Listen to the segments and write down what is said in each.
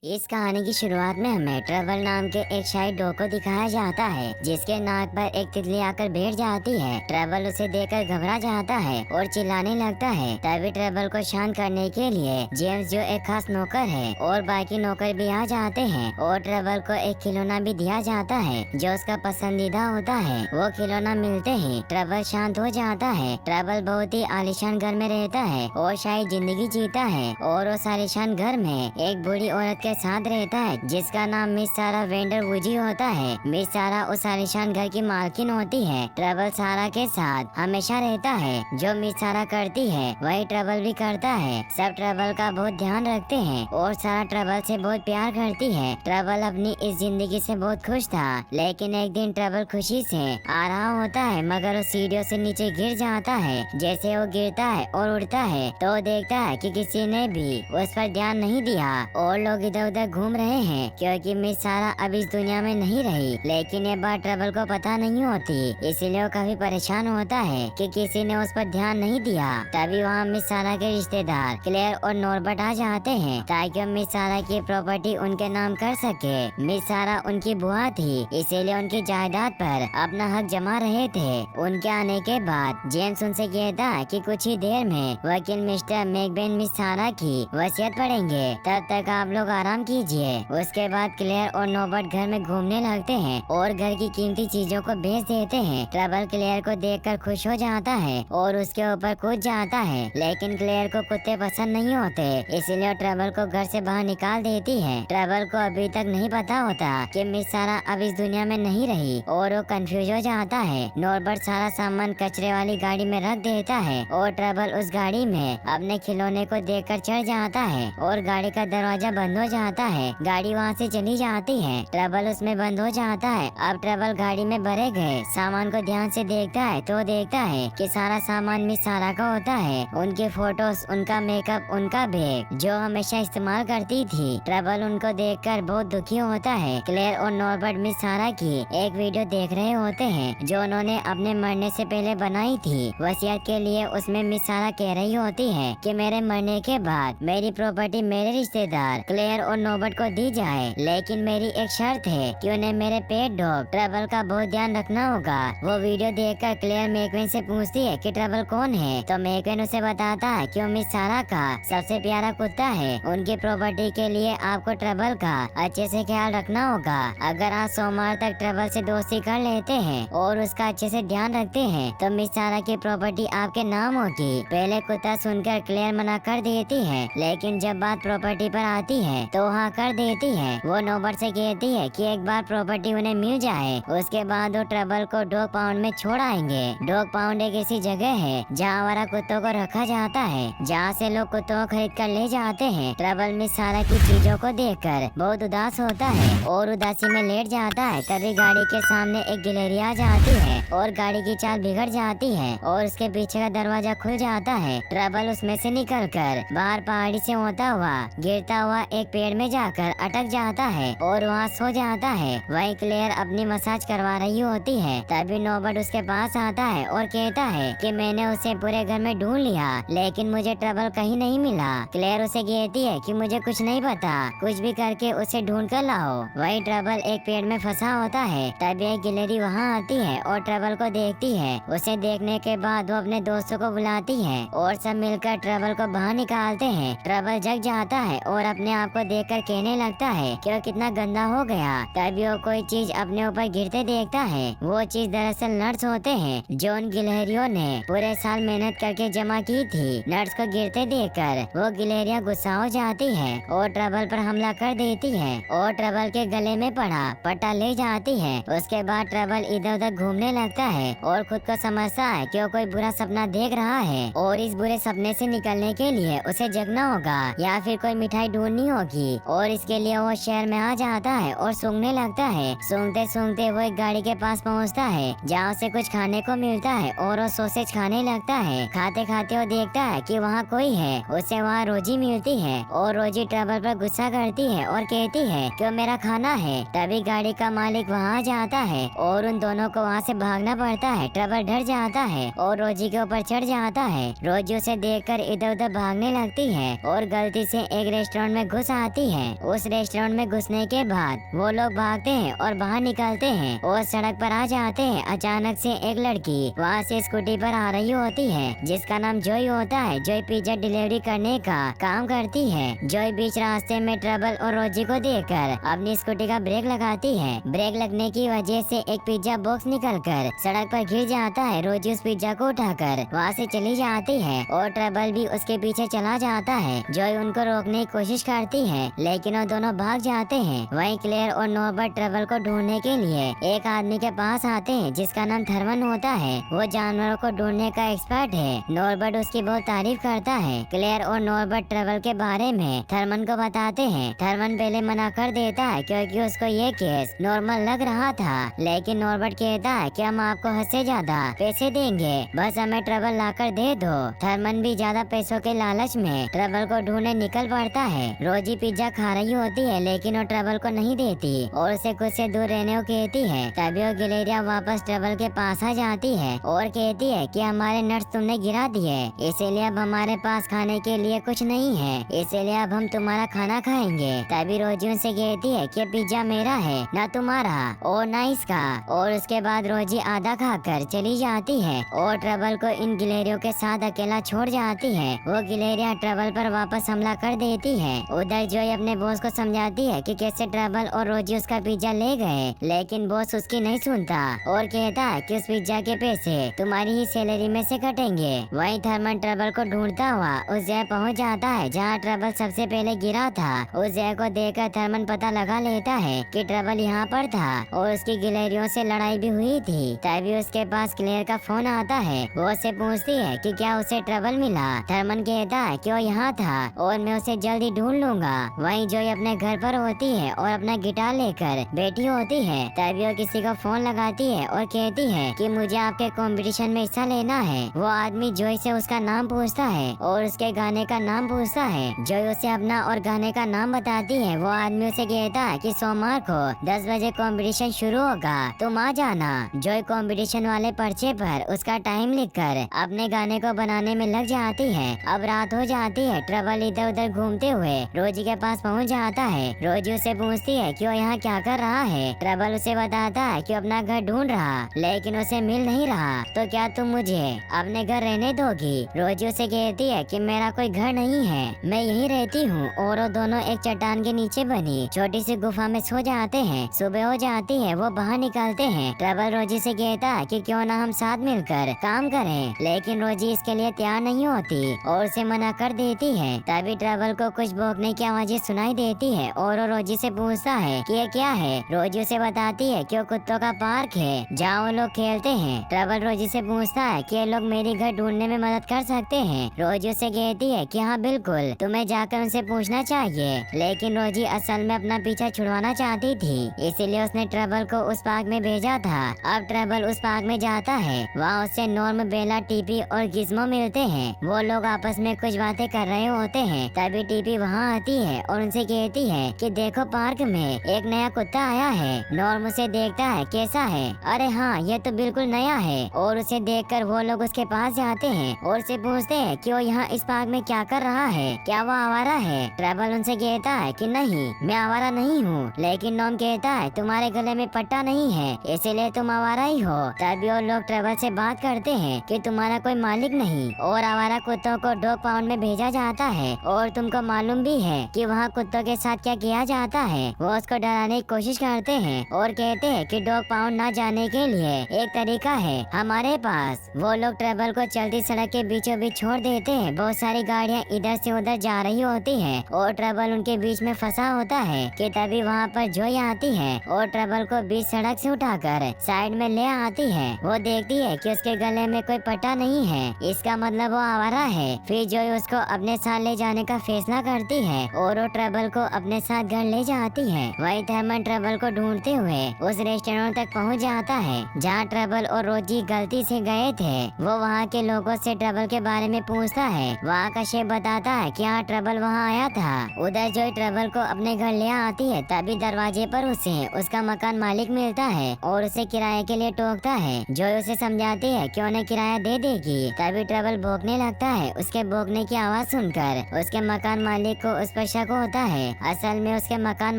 इस कहानी की शुरुआत में हमें ट्रबल नाम के एक शाही डॉग को दिखाया जाता है, जिसके नाक पर एक तितली आकर बैठ जाती है। ट्रबल उसे देखकर घबरा जाता है और चिल्लाने लगता है। तभी ट्रबल को शांत करने के लिए जेम्स, जो एक खास नौकर है, और बाकी नौकर भी आ जाते हैं और ट्रबल को एक खिलौना भी दिया जाता है जो उसका पसंदीदा होता है। वो खिलौना मिलते ही ट्रबल शांत हो जाता है। ट्रबल बहुत ही आलीशान घर में रहता है और शाही जिंदगी जीता है, और उस आलीशान घर में एक बूढ़ी औरत के साथ रहता है जिसका नाम मिस सारा वेंडर वुजी होता है। मिस सारा उस आलीशान घर की मालकिन होती है। ट्रबल सारा के साथ हमेशा रहता है। जो मिस सारा करती है वही ट्रबल भी करता है। सब ट्रबल का बहुत ध्यान रखते हैं और सारा ट्रबल से बहुत प्यार करती है। ट्रबल अपनी इस जिंदगी से बहुत खुश था, लेकिन एक दिन ट्रबल खुशी से आ रहा होता है मगर उस सीढ़ियों से नीचे गिर जाता है। जैसे वो गिरता है और उड़ता है तो वो देखता है कि किसी ने भी उस पर ध्यान नहीं दिया और लोग इधर उधर घूम रहे हैं, क्योंकि मिस सारा अब इस दुनिया में नहीं रही। लेकिन ये बात ट्रबल को पता नहीं होती, इसीलिए वो काफी परेशान होता है कि किसी ने उस पर ध्यान नहीं दिया। तभी वहाँ मिस सारा के रिश्तेदार क्लेयर और नॉर्बर्ट आ जाते हैं ताकि वो मिस सारा की प्रॉपर्टी उनके नाम कर सके। मिस सारा उनकी बुआ थी, इसीलिए उनकी जायदाद पर अपना हक जमा रहे थे। उनके आने के बाद जेम्स उनसे कहता है कि कुछ ही देर में वकील मिस्टर मैकबेन मिस सारा की वसीयत पढ़ेंगे, तब तक आप लोग आराम कीजिए। उसके बाद क्लेयर और नॉर्बर्ट घर में घूमने लगते हैं और घर की कीमती चीजों को बेच देते हैं। ट्रबल क्लेयर को देखकर खुश हो जाता है और उसके ऊपर कूद जाता है, लेकिन क्लेयर को कुत्ते पसंद नहीं होते, इसलिए ट्रबल को घर से बाहर निकाल देती है। ट्रबल को अभी तक नहीं पता होता कि मिस सारा अब इस दुनिया में नहीं रही और वो कंफ्यूज हो जाता है। नॉर्बर्ट सारा सामान कचरे वाली गाड़ी में रख देता है और ट्रबल उस गाड़ी में अपने खिलौने को देखकर चढ़ जाता है और गाड़ी का दरवाजा बंद हो जाता है। गाड़ी वहाँ से चली जाती है। ट्रबल उसमें बंद हो जाता है। अब ट्रबल गाड़ी में भरे गए सामान को ध्यान से देखता है तो देखता है कि सारा सामान मिस सारा का होता है। उनके फोटोज, उनका मेकअप, उनका बैग जो हमेशा इस्तेमाल करती थी। ट्रबल उनको देखकर बहुत दुखी होता है। क्लेयर और नॉर्बर्ट मिस सारा की एक वीडियो देख रहे होते हैं जो उन्होंने अपने मरने से पहले बनाई थी वसीयत के लिए। उसमें मिस सारा कह रही होती है कि मेरे मरने के बाद मेरी प्रॉपर्टी मेरे रिश्तेदार क्लेयर और नॉर्बर्ट को दी जाए, लेकिन मेरी एक शर्त है कि उन्हें मेरे पेट डॉग ट्रबल का बहुत ध्यान रखना होगा। वो वीडियो देखकर क्लेयर मैकवेन से पूछती है कि ट्रबल कौन है, तो मैकवेन उसे बताता है कि वो मिस सारा का सबसे प्यारा कुत्ता है। उनकी प्रॉपर्टी के लिए आपको ट्रबल का अच्छे से ख्याल रखना होगा। अगर आप सोमवार तक ट्रबल से दोस्ती कर लेते हैं और उसका अच्छे से ध्यान रखते हैं तो मिस सारा की प्रॉपर्टी आपके नाम होगी। पहले कुत्ता सुनकर क्लेयर मना कर देती है, लेकिन जब बात प्रॉपर्टी पर आती है तो हाँ कर देती है। वो नॉर्बर्ट से कहती है कि एक बार प्रॉपर्टी उन्हें मिल जाए उसके बाद वो ट्रबल को डॉग पाउंड में छोड़ आएंगे। डॉग पाउंड एक ऐसी जगह है जहाँ हमारा कुत्तों को रखा जाता है, जहाँ से लोग कुत्तों को खरीद कर ले जाते हैं। ट्रबल मिस सारा की चीजों को देखकर बहुत उदास होता है और उदासी में लेट जाता है। तभी गाड़ी के सामने एक गिलहरी आ जाती है और गाड़ी की चाल बिगड़ जाती है और उसके पीछे का दरवाजा खुल जाता है। ट्रबल उसमें से निकलकर बाहर पहाड़ी से होता हुआ गिरता हुआ एक पेड़ में जाकर अटक जाता है और वहाँ सो जाता है। वहीं क्लेयर अपनी मसाज करवा रही होती है। तभी नॉर्बर्ट उसके पास आता है और कहता है कि मैंने उसे पूरे घर में ढूंढ लिया, लेकिन मुझे ट्रबल कहीं नहीं मिला। क्लेयर उसे कहती है कि मुझे कुछ नहीं पता, कुछ भी करके उसे ढूंढ कर लाओ। वही ट्रबल एक पेड़ में फंसा होता है। तभी एक गिलहरी वहाँ आती है और ट्रबल को देखती है। उसे देखने के बाद वो अपने दोस्तों को बुलाती है और सब मिलकर ट्रबल को बाहर निकालते हैं। ट्रबल जग जाता है और अपने आप को देखकर कहने लगता है कि वो कितना गंदा हो गया। तभी वो कोई चीज अपने ऊपर गिरते देखता है। वो चीज दरअसल नट्स होते हैं जो उन गिलहरियों ने पूरे साल मेहनत करके जमा की थी। नट्स को गिरते देखकर वो गिलहरियाँ गुस्सा हो जाती है और ट्रबल पर हमला कर देती है और ट्रबल के गले में पड़ा पट्टा ले जाती है। उसके बाद ट्रबल इधर उधर घूमने लगता है और खुद को समझता है कि वो कोई बुरा सपना देख रहा है और इस बुरे सपने से निकलने के लिए उसे जगना होगा या फिर कोई मिठाई ढूंढनी होगी। और इसके लिए वो शहर में आ जाता है और सूंघने लगता है। सूंघते सूंघते वो एक गाड़ी के पास पहुंचता है जहाँ उसे कुछ खाने को मिलता है और वो सॉसेज खाने लगता है। खाते खाते वो देखता है कि वहाँ कोई है। उसे वहाँ रोजी मिलती है और रोजी ट्रबल पर गुस्सा करती है और कहती है कि वो मेरा खाना है। तभी गाड़ी का मालिक वहाँ जाता है और उन दोनों को वहाँ से भागना पड़ता है। ट्रबल डर जाता है और रोजी के ऊपर चढ़ जाता है। रोजी उसे देखकर इधर उधर भागने लगती है और गलती से एक रेस्टोरेंट में घुस आती जाती है। उस रेस्टोरेंट में घुसने के बाद वो लोग भागते हैं और बाहर निकलते हैं और सड़क पर आ जाते हैं। अचानक से एक लड़की वहाँ से स्कूटी पर आ रही होती है, जिसका नाम जॉय होता है। जॉय पिज्जा डिलीवरी करने का काम करती है। जॉय बीच रास्ते में ट्रबल और रोजी को देखकर अपनी स्कूटी का ब्रेक लगाती है। ब्रेक लगने की वजह से एक पिज्जा बॉक्स निकलकर सड़क पर गिर जाता है। रोजी उस पिज्जा को उठाकर वहाँ से चली जाती है और ट्रबल भी उसके पीछे चला जाता है। जॉय उनको रोकने की कोशिश करती है, लेकिन वो दोनों भाग जाते हैं। वहीं क्लेयर और नॉर्बर्ट ट्रबल को ढूंढने के लिए एक आदमी के पास आते हैं, जिसका नाम थर्मन होता है। वो जानवरों को ढूंढने का एक्सपर्ट है। नॉर्बर्ट उसकी बहुत तारीफ करता है। क्लेयर और नॉर्बर्ट ट्रबल के बारे में थर्मन को बताते हैं। थर्मन पहले मना कर देता है क्योंकि उसको ये केस नॉर्मल लग रहा था, लेकिन नॉर्बर्ट कहता है कि हम आपको हद से ज्यादा पैसे देंगे, बस हमें ट्रबल लाकर दे दो। थर्मन भी ज्यादा पैसों के लालच में ट्रबल को ढूंढने निकल पड़ता है। रोजी पिज्जा खा रही होती है, लेकिन वो ट्रबल को नहीं देती और उसे खुद से दूर रहने को कहती है। तभी वो गिलेरिया वापस ट्रबल के पास आ जाती है और कहती है कि हमारे नट्स तुमने गिरा दिए, इसीलिए अब हमारे पास खाने के लिए कुछ नहीं है, इसीलिए अब हम तुम्हारा खाना खाएंगे। तभी रोजी उनसे कहती है कि पिज्जा मेरा है, ना तुम्हारा और ना इसका। और उसके बाद रोजी आधा खाकर चली जाती है और ट्रबल को इन गिलेरियों के साथ अकेला छोड़ जाती है। वो गिलेरिया ट्रबल पर वापस हमला कर देती है। उधर जॉय अपने बॉस को समझाती है कि कैसे ट्रबल और रोजी उसका पिज्जा ले गए, लेकिन बॉस उसकी नहीं सुनता और कहता है कि उस पिज्जा के पैसे तुम्हारी ही सैलरी में से कटेंगे। वहीं थर्मन ट्रबल को ढूंढता हुआ उस जगह पहुंच जाता है जहां ट्रबल सबसे पहले गिरा था। उस जगह को देखकर थर्मन पता लगा लेता है कि ट्रबल यहाँ पर था और उसकी गिलहरियों से लड़ाई भी हुई थी। तभी उसके पास क्लेयर का फोन आता है। वो उससे पूछती है कि क्या उसे ट्रबल मिला। थर्मन कहता है कि वो यहाँ था और मैं उसे जल्दी ढूंढ लूंगा। वहीं जॉय अपने घर पर होती है और अपना गिटार लेकर बैठी होती है। तभी वो किसी को फोन लगाती है और कहती है कि मुझे आपके कंपटीशन में हिस्सा लेना है। वो आदमी जॉय से उसका नाम पूछता है और उसके गाने का नाम पूछता है। जॉय उसे अपना और गाने का नाम बताती है। वो आदमी उसे कहता है कि सोमवार को 10 बजे कंपटीशन शुरू होगा, तुम आ जाना। जॉय कंपटीशन वाले पर्चे पर उसका टाइम लिखकर अपने गाने को बनाने में लग जाती है। अब रात हो जाती है। ट्रबल इधर उधर घूमते हुए रोजी के पास पहुंच जाता है। रोजी उसे पूछती है कि वो यहाँ क्या कर रहा है। ट्रबल उसे बताता है कि अपना घर ढूंढ रहा, लेकिन उसे मिल नहीं रहा, तो क्या तुम मुझे अपने घर रहने दोगी। रोजी उसे कहती है कि मेरा कोई घर नहीं है, मैं यहीं रहती हूँ। और वो दोनों एक चट्टान के नीचे बनी छोटी सी गुफा में सो जाते हैं। सुबह हो जाती है, वो बाहर निकलते हैं। ट्रबल रोजी से कहता है कि क्यों ना हम साथ मिलकर काम करें, लेकिन रोजी इसके लिए तैयार नहीं होती और उसे मना कर देती है। तभी ट्रबल को कुछ भौंकने की आवाजें सुनाई देती है और वो रोजी से पूछता है कि ये क्या है। रोजी उसे बताती है कि वो कुत्तों का पार्क है जहाँ वो लोग खेलते हैं। ट्रबल रोजी से पूछता है कि ये लोग मेरी घर ढूंढने में मदद कर सकते हैं। रोजी उसे कहती है कि हाँ बिल्कुल, तुम्हें जाकर उनसे पूछना चाहिए। लेकिन रोजी असल में अपना पीछा छुड़वाना चाहती थी, इसीलिए उसने ट्रबल को उस पार्क में भेजा था। अब ट्रबल उस पार्क में जाता है। वहाँ उससे नॉर्म, बेला, टीपी और गिज़्मो मिलते हैं। वो लोग आपस में कुछ बातें कर रहे होते हैं। तभी टीपी वहाँ आती है और उनसे कहती है कि देखो पार्क में एक नया कुत्ता आया है। नॉर्म उसे देखता है, कैसा है। अरे हाँ, ये तो बिल्कुल नया है। और उसे देखकर वो लोग उसके पास जाते हैं और उसे पूछते हैं कि वो यहाँ इस पार्क में क्या कर रहा है, क्या वो आवारा है। ट्रबल उनसे कहता है कि नहीं, मैं आवारा नहीं हूँ। लेकिन नॉर्म कहता है तुम्हारे गले में पट्टा नहीं है, इसीलिए तुम आवारा ही हो। तभी वो लोग ट्रबल से बात करते हैं कि तुम्हारा कोई मालिक नहीं और आवारा कुत्तों को डॉग पाउंड में भेजा जाता है और तुमको मालूम भी है कि वहाँ कुत्तों के साथ क्या किया जाता है। वो उसको डराने की कोशिश करते हैं और कहते हैं कि डॉग पाउंड ना जाने के लिए एक तरीका है हमारे पास। वो लोग ट्रबल को चलती सड़क के बीचों बीच छोड़ देते हैं। बहुत सारी गाड़ियाँ इधर से उधर जा रही होती हैं और ट्रबल उनके बीच में फंसा होता है कि तभी वहाँ पर जॉय आती है और ट्रबल को बीच सड़क से उठाकर साइड में ले आती है। वो देखती है कि उसके गले में कोई पट्टा नहीं है, इसका मतलब वो आवारा है। फिर जॉय उसको अपने साथ ले जाने का फैसला करती है और वो ट्रबल को अपने साथ घर ले जाती है। वहीं थर्मन ट्रबल को ढूंढते हुए उस रेस्टोरेंट तक पहुंच जाता है जहां ट्रबल और रोजी गलती से गए थे। वो वहां के लोगों से ट्रबल के बारे में पूछता है। वहां का शेफ बताता है कि हाँ, ट्रबल वहां आया था। उधर जॉय ट्रबल को अपने घर ले आती है। तभी दरवाजे पर उसे उसका मकान मालिक मिलता है और उसे किराए के लिए टोकता है। जॉय उसे समझाती है कि उन्हें किराया दे देगी। तभी ट्रबल भौंकने लगता है। उसके भौंकने की आवाज सुनकर उसके मकान मालिक को उस पर शक होता है। असल में उसके मकान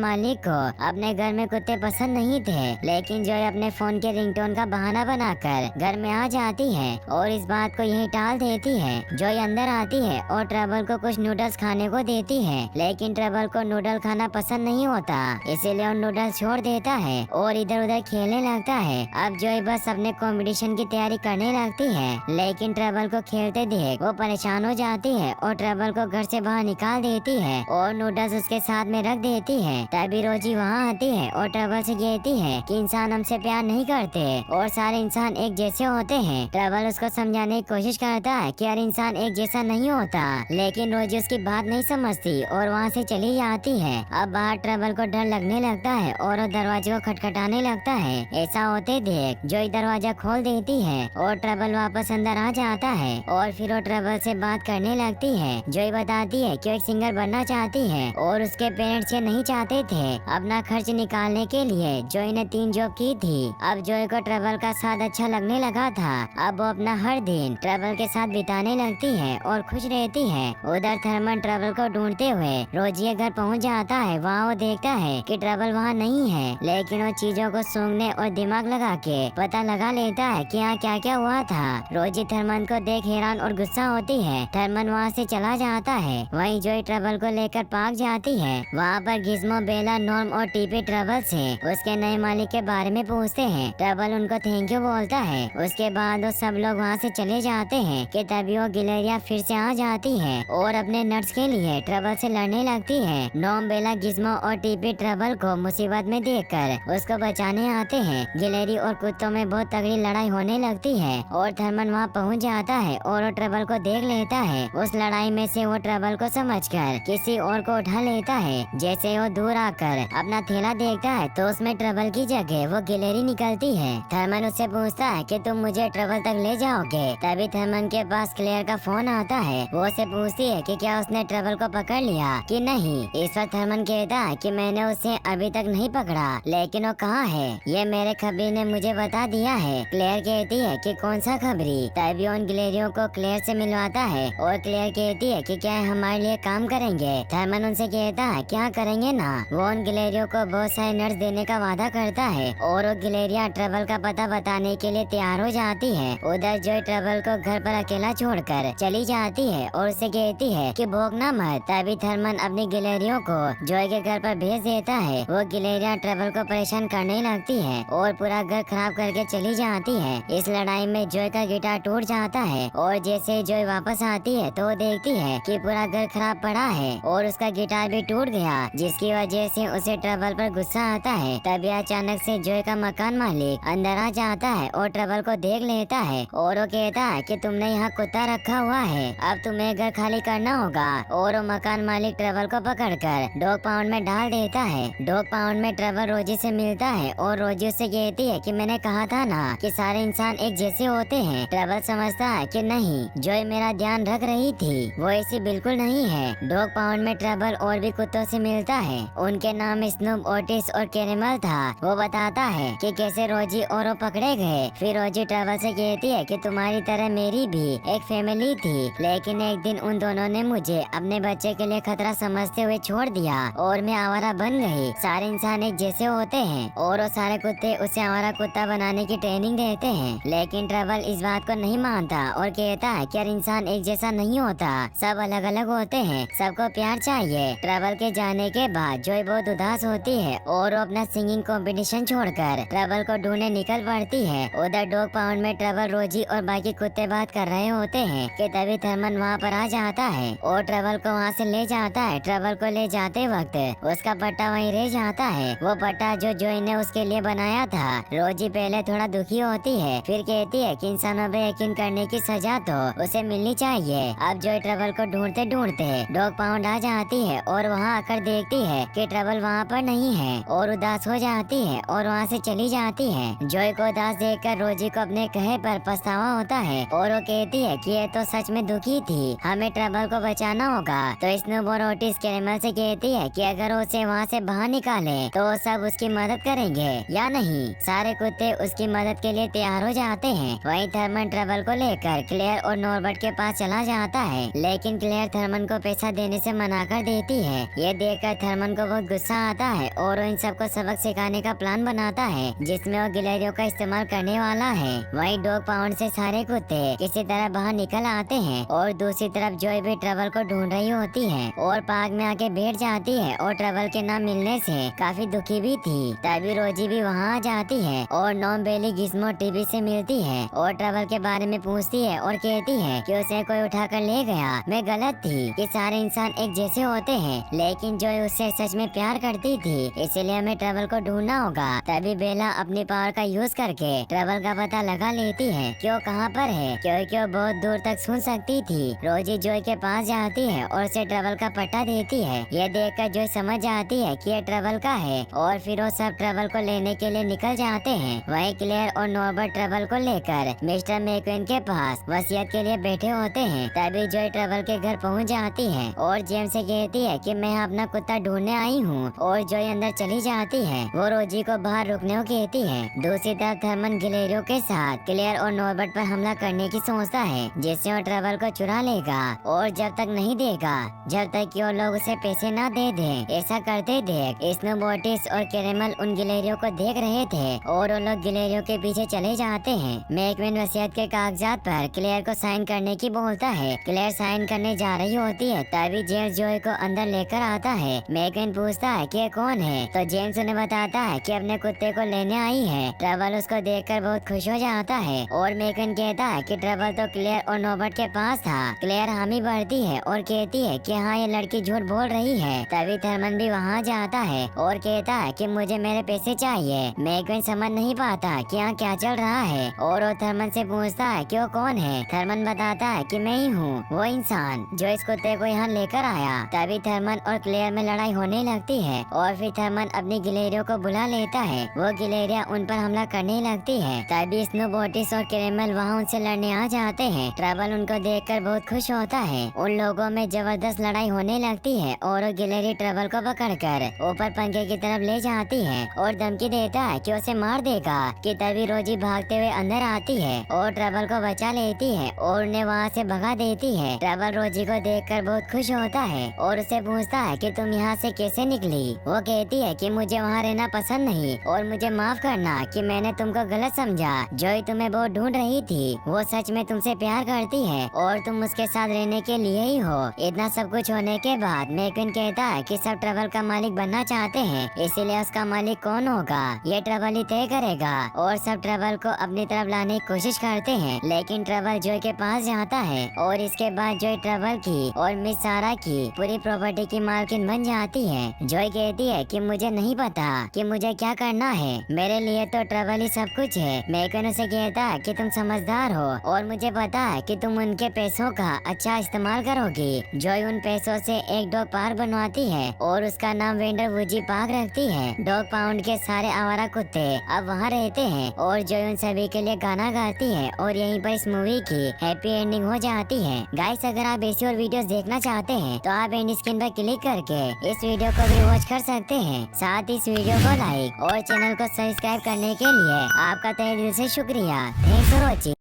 मालिक को अपने घर में कुत्ते पसंद नहीं थे, लेकिन जॉय अपने फोन के रिंगटोन का बहाना बनाकर घर में आ जाती है और इस बात को यही टाल देती है। जॉय अंदर आती है और ट्रबल को कुछ नूडल्स खाने को देती है, लेकिन ट्रबल को नूडल खाना पसंद नहीं होता, इसीलिए वो नूडल्स छोड़ देता है और इधर उधर खेलने लगता है। अब जॉय बस अपने कंपटीशन की तैयारी करने लगती है, लेकिन ट्रबल को खेलते देख वो परेशान हो जाती है और ट्रबल को घर से बाहर निकाल देती है और नूडल्स उसके साथ में रख देती है। तभी रोजी वहाँ आती है और ट्रबल से कहती है कि इंसान हमसे प्यार नहीं करते और सारे इंसान एक जैसे होते हैं। ट्रबल उसको समझाने की कोशिश करता है कि हर इंसान एक जैसा नहीं होता, लेकिन रोजी उसकी बात नहीं समझती और वहाँ से चली जाती है। अब बाहर ट्रबल को डर लगने लगता है और वो दरवाजे को खटखटाने लगता है। ऐसा होते देख जॉय दरवाजा खोल देती है और ट्रबल वापस अंदर आ जाता है और फिर वो ट्रबल से बात करने लगती है। जॉय बताती है कि वो एक सिंगर बनना चाहती है और उसके पेरेंट्स ये नहीं चाहते थे। अपना खर्च निकालने के लिए जॉय ने 3 जॉब की थी। अब जॉय को ट्रबल का साथ अच्छा लगने लगा था। अब वो अपना हर दिन ट्रबल के साथ बिताने लगती है और खुश रहती है। उधर थर्मन ट्रबल को ढूंढते हुए रोजी के घर पहुंच जाता है। वहाँ वो देखता है कि ट्रबल वहाँ नहीं है, लेकिन वो चीजों को सूंघने और दिमाग लगा के पता लगा लेता है कि यहाँ क्या क्या हुआ था। रोजी थर्मन को देख हैरान और गुस्सा होती है। थर्मन वहाँ से चला जाता है। वहीं जॉय ट्रबल को लेकर पार्क जाती है। वहाँ पर गिज़्मो, बेला, नॉर्म और टीपी ट्रबल से उसके नए मालिक के बारे में पूछते हैं। ट्रबल उनको थैंक यू बोलता है। उसके बाद वो सब लोग वहाँ से चले जाते हैं कि तभी वो गिलेरिया फिर से आ जाती है और अपने नट्स के लिए ट्रबल से लड़ने लगती है। नॉर्म, बेला, गिज़्मो और टीपी ट्रबल को मुसीबत में देखकर उसको बचाने आते हैं। गिलेरी और कुत्तों में बहुत तगड़ी लड़ाई होने लगती है और थर्मन वहाँ पहुँच जाता है और वो ट्रबल को देख लेता है। उस लड़ाई में से वो ट्रबल को समझकर किसी और को उठा लेता है। जैसे वो दूर आकर अपना थैला देखता है तो उसमें ट्रबल की जगह वो गिलेरी निकलती है। थर्मन उससे पूछता है कि तुम मुझे ट्रबल तक ले जाओगे। तभी थर्मन के पास क्लेयर का फोन आता है। वो उसे पूछती है कि क्या उसने ट्रबल को पकड़ लिया कि नहीं। इस वक्त थर्मन कहता है कि मैंने उसे अभी तक नहीं पकड़ा, लेकिन वो कहाँ है ये मेरे खबरी ने मुझे बता दिया है। क्लेयर कहती है कि कौन सा खबरी। तभी उन गिलेरियों को क्लेयर से मिलवाता है और क्लेयर कहती है कि क्या हमारे लिए काम करेंगे। थर्मन उनसे कहता है क्या करेंगे ना। वो उन गिलेरियों को बहुत सारे नट्स देने का वादा करता है और वो गिलेरिया ट्रबल का पता बताने के लिए तैयार हो जाती है। उधर जॉय ट्रबल को घर पर अकेला छोड़कर चली जाती है और उसे कहती है कि भोगना मत। तभी थर्मन अपनी गिलेरियों को जॉय के घर पर भेज देता है। वो गिलेरिया ट्रबल को परेशान करने लगती है और पूरा घर खराब करके चली जाती है। इस लड़ाई में जॉय का गिटार टूट जाता है और जैसे जॉय वापस आती है तो वो देखती है कि पूरा घर खराब पड़ा है और उसका गिटार भी टूट गया, जिसकी वजह से उसे ट्रबल पर गुस्सा आता है। तभी अचानक से जॉय का मकान मालिक अंदर आ जाता है और ट्रबल को देख लेता है और वो कहता है कि तुमने यहाँ कुत्ता रखा हुआ है, अब तुम्हें घर खाली करना होगा। और वो मकान मालिक ट्रबल को पकड़कर डॉग पाउंड में डाल देता है। डॉग पाउंड में ट्रबल रोजी से मिलता है और रोजी उससे कहती है कि मैंने कहा था ना कि सारे इंसान एक जैसे होते हैं। ट्रबल समझता है कि नहीं, जॉय मेरा ध्यान रख रही थी, वो ऐसी बिल्कुल नहीं है। डॉग पाउंड में ट्रबल और भी कुत्तों से मिलता है। उनके नाम स्नूप, ओटिस और कैरेमल था। वो बताता है कि कैसे रोजी और वो पकड़े गए। फिर रोजी ट्रबल से कहती है कि तुम्हारी तरह मेरी भी एक फैमिली थी, लेकिन एक दिन उन दोनों ने मुझे अपने बच्चे के लिए खतरा समझते हुए छोड़ दिया और मैं आवारा बन गई। सारे इंसान एक जैसे होते हैं और वो सारे कुत्ते उसे आवारा कुत्ता बनाने की ट्रेनिंग देते हैं, लेकिन ट्रबल इस बात को नहीं मानता और कहता है कि हर इंसान एक जैसा नहीं होता, सब अलग अलग होते हैं, सबको प्यार चाहिए। ट्रबल के जाने के बाद जॉय बहुत उदास होती है और वो अपना सिंगिंग कंपटीशन छोड़कर ट्रबल को ढूंढने निकल पड़ती है। उधर डॉग पाउंड में ट्रबल, रोजी और बाकी कुत्ते बात कर रहे होते हैं कि तभी थर्मन वहाँ पर आ जाता है और ट्रबल को वहाँ से ले जाता है। ट्रबल को ले जाते वक्त उसका पट्टा वहीं रह जाता है, वो पट्टा जो जॉय ने उसके लिए बनाया था। रोजी पहले थोड़ा दुखी होती है, फिर कहती है कि इंसानों पे यकीन करने की सजा तो उसे मिलनी चाहिए। अब जॉय ट्रबल को ढूंढते ढूंढते डॉग पाउंड आ जाती है और वहाँ आकर देखती है कि ट्रबल वहाँ पर नहीं है और उदास हो जाती है और वहाँ से चली जाती है। जॉय को उदास देखकर रोजी को अपने कहे पर पछतावा होता है और वो कहती है कि ये तो सच में दुखी थी, हमें ट्रबल को बचाना होगा। तो स्नूप और ओटिस कैरेमल से कहती है कि अगर उसे वहाँ से बाहर निकाले तो सब उसकी मदद करेंगे या नहीं। सारे कुत्ते उसकी मदद के लिए तैयार हो जाते हैं। वहीं थर्मन ट्रबल को लेकर क्लेयर और नॉर्बर्ट के पास चला जाता है, लेकिन क्लेयर थर्मन को पैसा देने से मना कर देती है। ये देखकर थर्मन को बहुत गुस्सा आता है और वो इन सबको सबक सिखाने का प्लान बनाता है, जिसमें वो गिलहरियों का इस्तेमाल करने वाला है। वहीं डॉग पाउंड से सारे कुत्ते किसी तरह बाहर निकल आते हैं और दूसरी तरफ जॉय भी ट्रबल को ढूंढ रही होती है और पार्क में आके बैठ जाती है और ट्रबल के ना मिलने से काफी दुखी भी थी। तभी रोजी भी वहाँ आ जाती है और नॉम बेली गिस्मो टीवी से मिलती है और ट्रबल के बारे में पूछती है और कहती है कि उसे कोई उठा कर ले गया। मैं गलत थी कि सारे इंसान एक जैसे होते हैं, लेकिन जॉय उससे सच में प्यार करती थी, इसलिए हमें ट्रबल को ढूंढना होगा। तभी बेला अपनी पावर का यूज करके ट्रबल का पता लगा लेती है कि वो कहाँ पर है, क्योंकि वो बहुत दूर तक सुन सकती थी। रोजी जॉय के पास जाती है और उसे ट्रबल का पट्टा देती है। ये देखकर जॉय समझ जाती है कि ये ट्रबल का है और फिर वो सब ट्रबल को लेने के लिए निकल जाते हैं। वहीं क्लेयर और नॉर्बर्ट ट्रबल को लेकर मिस्टर मैक्विन के पास वसीयत के लिए बैठे होते हैं। तभी जॉय ट्रबल के घर पहुंच जाती है और जेम्स से कहती है कि मैं अपना कुत्ता ढूंढने आई हूँ और जॉय अंदर चली जाती है। वो रोजी को बाहर रुकने को कहती है। दूसरी तरफ थर्मन गिलहरियों के साथ क्लेयर और नॉर्बर्ट पर हमला करने की सोचता है, जिससे वो ट्रबल को चुरा लेगा और जब तक नहीं देगा जब तक कि वो लोग उसे पैसे न दे दे। ऐसा करते देख स्नोबोटिस और कैरेमल उन गिलहरियों को देख रहे थे और वो लोग गिलहरियों के पीछे चले जाते हैं। मैक्विन वसीयत के कागजात पर क्लेयर को साइन करने की बोलता है। क्लेयर साइन करने जा रही होती है, तभी जेम्स जॉय को अंदर लेकर आता है। मैक्विन पूछता है कि कौन है, तो जेम्स उन्हें बताता है कि अपने कुत्ते को लेने आई है। ट्रबल उसको देखकर बहुत खुश हो जाता है और मैक्विन कहता है कि ट्रबल तो क्लेयर और नॉर्बर्ट के पास था। क्लेयर हामी भरती है और कहती है कि हाँ ये लड़की झूठ बोल रही है। तभी थर्मन भी वहाँ जाता है और कहता है कि मुझे मेरे पैसे चाहिए। मैक्विन समझ नहीं पाता कि यहाँ क्या चल रहा है और वो थर्मन से पूछता है कि वो कौन है। थर्मन बताता है कि मैं ही हूँ वो इंसान जो इस कुत्ते को यहाँ लेकर आया। तभी थर्मन और क्लेयर में लड़ाई होने लगती है और फिर थर्मन अपनी गिलहरियों को बुला लेता है। वो गिलहरियाँ उन पर हमला करने लगती है। तभी स्नोबोटिस और कैरेमल वहाँ उनसे लड़ने आ जाते हैं। ट्रबल उनको देखकर बहुत खुश होता है। उन लोगों में जबरदस्त लड़ाई होने लगती है और वो गिलहरी ट्रबल को पकड़कर ऊपर पंखे की तरफ ले जाती है और धमकी देता है कि उसे मार देगा। कि तभी रोजी भागते हुए अंदर आती है और ट्रबल को बचा लेती है और उन्हें वहाँ से भगा देती है। ट्रबल रोजी को देखकर बहुत खुश होता है और उसे पूछता है कि तुम यहाँ से कैसे निकली। वो कहती है कि मुझे वहाँ रहना पसंद नहीं और मुझे माफ करना कि मैंने तुमको गलत समझा। जॉय तुम्हें बहुत ढूंढ रही थी, वो सच में तुमसे प्यार करती है और तुम उसके साथ रहने के लिए ही हो। इतना सब कुछ होने के बाद मैक्विन कहता है कि सब ट्रबल का मालिक बनना चाहते हैं, इसीलिए उसका मालिक कौन होगा ये ट्रबल ही तय करेगा। और सब ट्रबल को अपनी तरफ लाने की कोशिश करते हैं, लेकिन ट्रबल जॉय के पास जाता है और इसके बाद जॉय ट्रबल की और मिस सारा की पूरी प्रॉपर्टी की मालकिन बन जाती है। जॉय कहती है कि मुझे नहीं पता कि मुझे क्या करना है, मेरे लिए तो ट्रबल ही सब कुछ है। मैक्विन उसे कहता है कि तुम समझदार हो और मुझे पता है कि तुम उनके पैसों का अच्छा इस्तेमाल करोगी। जॉय उन पैसों से एक डॉग पार्क बनवाती है और उसका नाम वेंडर वुजी पार्क रखती है। डॉग पाउंड के सारे आवारा कुत्ते अब वहाँ रहते हैं और जॉय उन सभी के लिए गाना गाती है और यहीं पर इस मूवी की हैप्पी एंडिंग हो जाती है। गाइस अगर आप ऐसी और वीडियोस देखना चाहते हैं तो आप एंड स्क्रीन पर क्लिक करके इस वीडियो को भी वॉच कर सकते हैं। साथ ही इस वीडियो को लाइक और चैनल को सब्सक्राइब करने के लिए आपका तहे दिल से शुक्रिया। Thanks for watching.